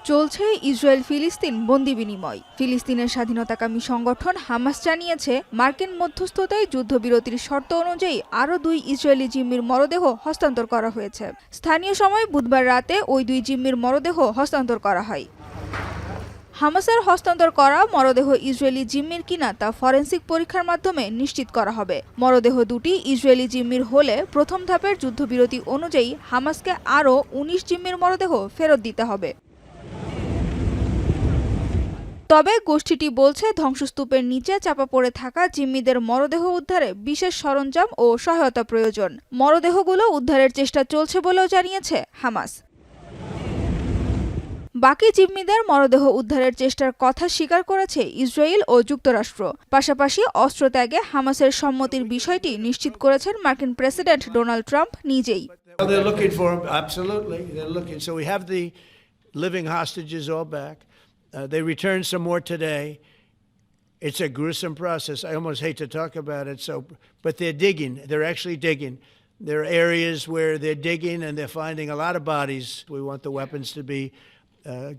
চলছে ইসরায়েল ফিলিস্তিন বন্দি বিনিময়। ফিলিস্তিনের স্বাধীনতাকামী সংগঠন হামাস জানিয়েছে, মার্কিন মধ্যস্থতায় যুদ্ধবিরতির শর্ত অনুযায়ী আরও 2 ইসরায়েলি জিম্মির মরদেহ হস্তান্তর করা হয়েছে। স্থানীয় সময় বুধবার রাতে ওই 2 জিম্মির মরদেহ হস্তান্তর করা হয়। হামাসের হস্তান্তর করা মরদেহ ইসরায়েলি জিম্মির কিনা তা ফরেনসিক পরীক্ষার মাধ্যমে নিশ্চিত করা হবে। মরদেহ দুটি ইসরায়েলি জিম্মির হলে প্রথম ধাপের যুদ্ধবিরতি অনুযায়ী হামাসকে আরও 19 জিম্মির মরদেহ ফেরত দিতে হবে। তবে গোষ্ঠীটি বলছে, ধ্বংসস্তূপের নিচে চাপা পড়ে থাকা জিম্মিদের মরদেহ উদ্ধারে বিশেষ সরঞ্জাম ও সহায়তা প্রয়োজন। মরদেহগুলো উদ্ধারের চেষ্টা চলছে বলেও জানিয়েছে হামাস। বাকি জিম্মিদের মরদেহ উদ্ধারের চেষ্টার কথা স্বীকার করেছে ইসরায়েল ও যুক্তরাষ্ট্র। পাশাপাশি অস্ত্র ত্যাগে হামাসের সম্মতির বিষয়টি নিশ্চিত করেছেন মার্কিন প্রেসিডেন্ট ডোনাল্ড ট্রাম্প নিজেই। They returned some more today. It's a gruesome process. I almost hate to talk about it. But they're digging. They're actually digging. There are areas where they're digging and they're finding a lot of bodies. We want the weapons to be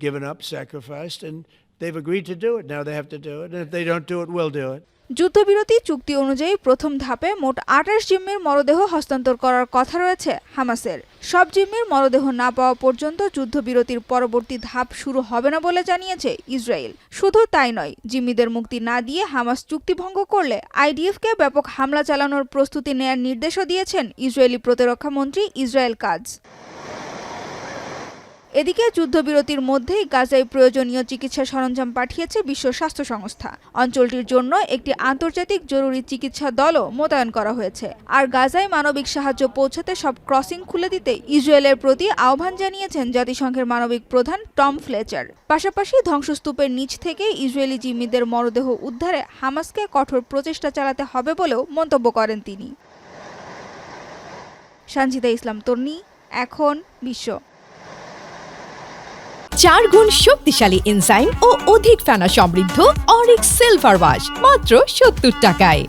given up, sacrificed, and they've agreed to do it. Now they have to do it. And if they don't do it, we'll do it. যুদ্ধবিরতি চুক্তি অনুযায়ী প্রথম ধাপে মোট 28 জিম্মির মরদেহ হস্তান্তর করার কথা রয়েছে হামাসের। সব জিম্মির মরদেহ না পাওয়া পর্যন্ত যুদ্ধবিরতির পরবর্তী ধাপ শুরু হবে না বলে জানিয়েছে ইসরায়েল। শুধু তাই নয়, জিম্মিদের মুক্তি না দিয়ে হামাস চুক্তি ভঙ্গ করলে আইডিএফকে ব্যাপক হামলা চালানোর প্রস্তুতি নেয়ার নির্দেশও দিয়েছেন ইসরায়েলি প্রতিরক্ষা মন্ত্রী ইসরায়েল কাজ। এদিকে যুদ্ধবিরতির মধ্যেই গাজায় প্রয়োজনীয় চিকিৎসা সরঞ্জাম পাঠিয়েছে বিশ্ব স্বাস্থ্য সংস্থা। অঞ্চলটির জন্য একটি আন্তর্জাতিক জরুরি চিকিৎসা দলও মোতায়েন করা হয়েছে। আর গাজায় মানবিক সাহায্য পৌঁছাতে সব ক্রসিং খুলে দিতে ইসরায়েলের প্রতি আহ্বান জানিয়েছেন জাতিসংঘের মানবিক প্রধান টম ফ্লেচার। পাশাপাশি ধ্বংসস্তূপের নিচ থেকে ইসরায়েলি জিম্মিদের মরদেহ উদ্ধারে হামাসকে কঠোর প্রচেষ্টা চালাতে হবে বলেও মন্তব্য করেন তিনি। সানজিদা ইসলাম তন্নি, এখন বিশ্ব। 4 গুণ শক্তিশালী এনজাইম ও অধিক ফেনা সমৃদ্ধ অরিক সিলভার ওয়াশ মাত্র 70 টাকায়।